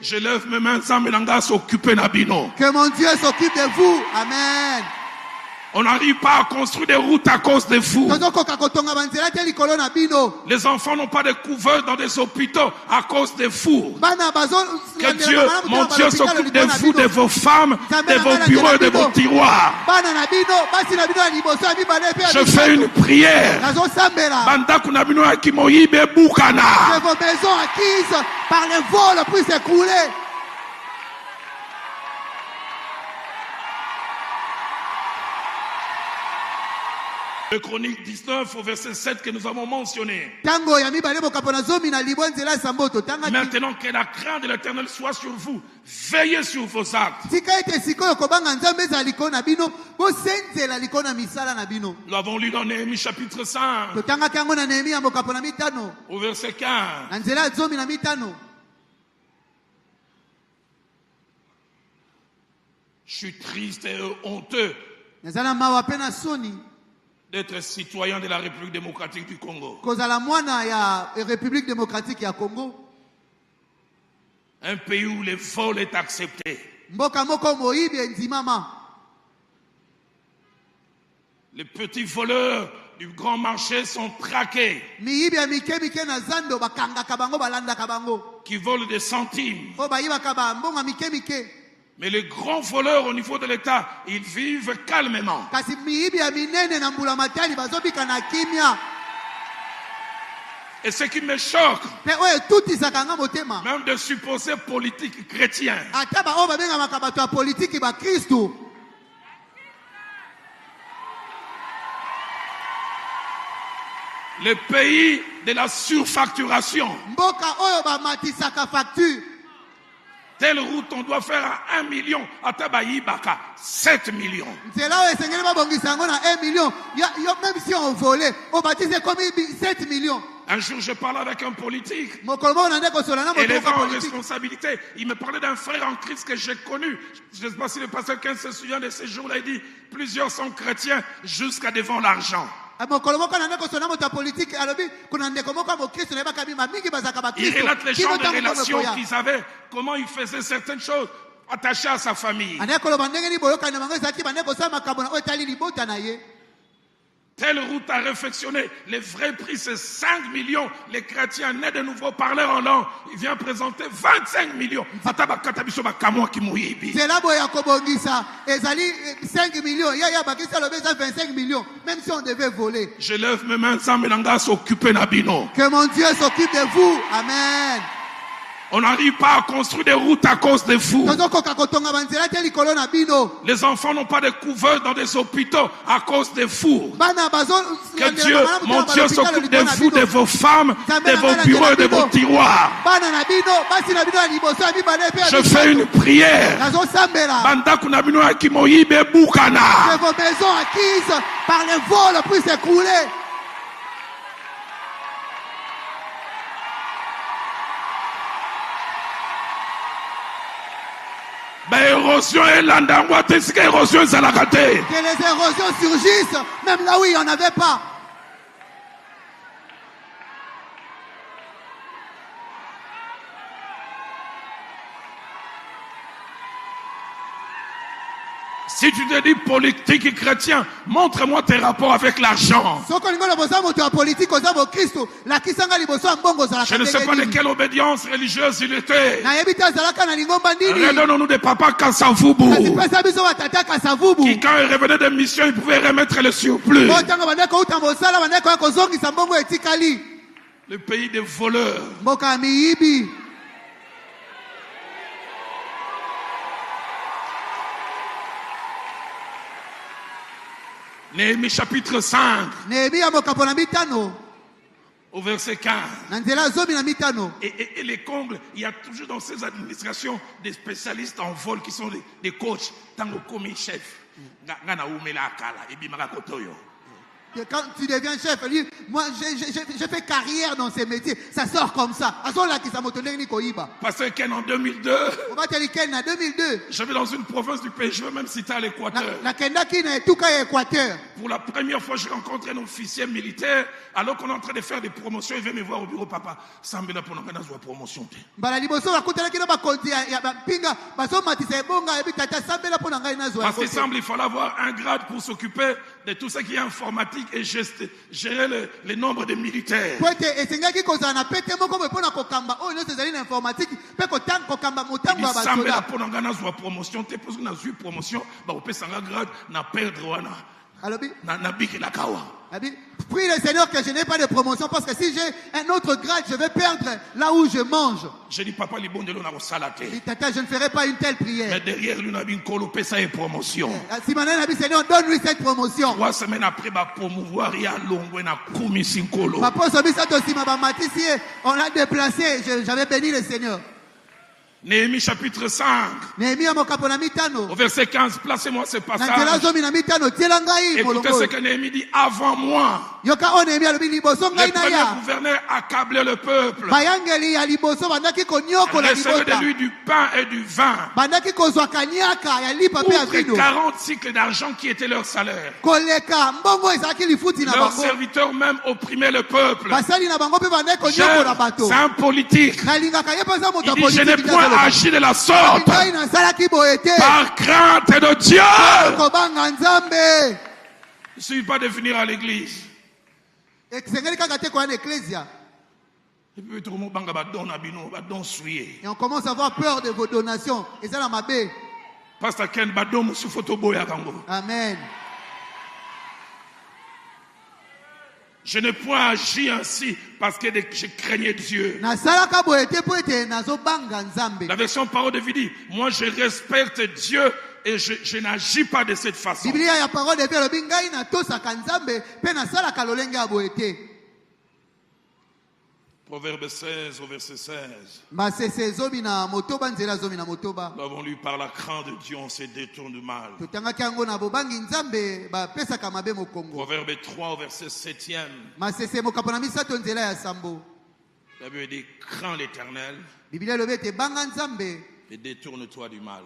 Je lève mes mains sans m'engager s'occuper d'Abino. Que mon Dieu s'occupe de vous. Amen. On n'arrive pas à construire des routes à cause des fous. Les enfants n'ont pas de couverts dans des hôpitaux à cause des fous. Que Dieu, mon Dieu, s'occupe de vous, de vos femmes, de vos bureaux et de vos tiroirs. Je fais une prière. Que vos maisons acquises par les vols puissent s'écrouler. Le Chronique 19 au verset 7 que nous avons mentionné. Maintenant que la crainte de l'Éternel soit sur vous, veillez sur vos actes. Nous l'avons lu dans Néhémie chapitre 5 au verset 15. Je suis triste et honteux d'être citoyen de la République démocratique du Congo. Un pays où le vol est accepté. Les petits voleurs du grand marché sont traqués. Qui volent des centimes. Mais les grands voleurs au niveau de l'État, ils vivent calmement. Et ce qui me choque, même de supposer politiques chrétiens, le pays de la surfacturation. Telle route, on doit faire à 1 million. À Tabaïbaka, 7 millions. Même si on volait, on baptisait comme 7 millions. Un jour, je parlais avec un politique. Et les grands responsabilités. Il me parlait d'un frère en Christ que j'ai connu. Je ne sais pas si le pasteur Ken se souvient de ces jours-là. Il dit, plusieurs sont chrétiens jusqu'à devant l'argent. Il relate les gens de relations qu'ils avaient, comment ils faisaient certaines choses attachées à sa famille. Telle route à réfectionner, le vrai prix c'est 5 millions. Les chrétiens nés de nouveau parleurs en langue, il vient présenter 25 millions. 5 millions, 25 millions, même si on devait voler. Je lève mes mains sans m'engager s'occuper d'Abino. Que mon Dieu s'occupe de vous. Amen. On n'arrive pas à construire des routes à cause des fous. Les enfants n'ont pas de couverts dans des hôpitaux à cause des fous. Que Dieu, mon Dieu, s'occupe de vous, de vos femmes, de vos bureaux et de vos tiroirs. Je fais une prière. Que vos maisons acquises par les vols puissent s'écrouler. Que les érosions surgissent, même là où il n'y en avait pas. Si tu te dis politique et chrétien, montre-moi tes rapports avec l'argent. Je ne sais pas de quelle obédience religieuse il était. Redonnons-nous de papa Kassavubu. Qui quand il revenait de mission, il pouvait remettre le surplus. Le pays des voleurs. Néhémie chapitre 5 au verset 15. Et les combles, il y a toujours dans ces administrations des spécialistes en vol qui sont des coachs. Tango komi chef. Quand tu deviens chef, lui, moi, j'ai fait carrière dans ces métiers. Ça sort comme ça. Parce que en 2002, j'avais dans une province du pays, je veux même citer à l'Équateur. Pour la première fois, j'ai rencontré un officier militaire, alors qu'on est en train de faire des promotions, il vient me voir au bureau, papa. Ça me pour une promotion. Parce qu'il semble qu'il fallait avoir un grade pour s'occuper de tout ce qui est informatique et gérer le nombre de militaires. Il dit, ça me pour une promotion, tu peux une promotion, on peut s'en grade, na perdre, na biki la kawa. Prie le Seigneur que je n'ai pas de promotion parce que si j'ai un autre grade, je vais perdre là où je mange. Je dis, papa, je ne ferai pas une telle prière. Mais derrière lui, on a une promotion. Si maintenant, Seigneur, donne-lui cette promotion. 3 semaines après, promouvoir, il y a l'ongwe na koumi sinkolo. On l'a déplacé, j'avais béni le Seigneur. Néhémie chapitre 5. Au verset 15, placez-moi ce passage. Écoutez ce que Néhémie dit avant moi. Les premiers gouverneurs accablaient le peuple. Recevaient de lui du pain et du vin. Outre 40 cycles d'argent qui étaient leur salaire. Leurs serviteurs même opprimaient le peuple. C'est un politique. Il dit, je n'ai point agi de la sorte par crainte de Dieu. Il ne suffit pas de venir à l'église. Et on commence à avoir peur de vos donations. Et ça, Pasteur Ken, amen. Je n'ai point agi ainsi parce que je craignais Dieu. La version parole de vie dit, moi je respecte Dieu et je n'agis pas de cette façon. Proverbe 16 au verset 16. Nous avons lu par la crainte de Dieu, on se détourne du mal. Proverbe 3 au verset 7e. La Bible dit, crains l'Éternel et détourne-toi du mal.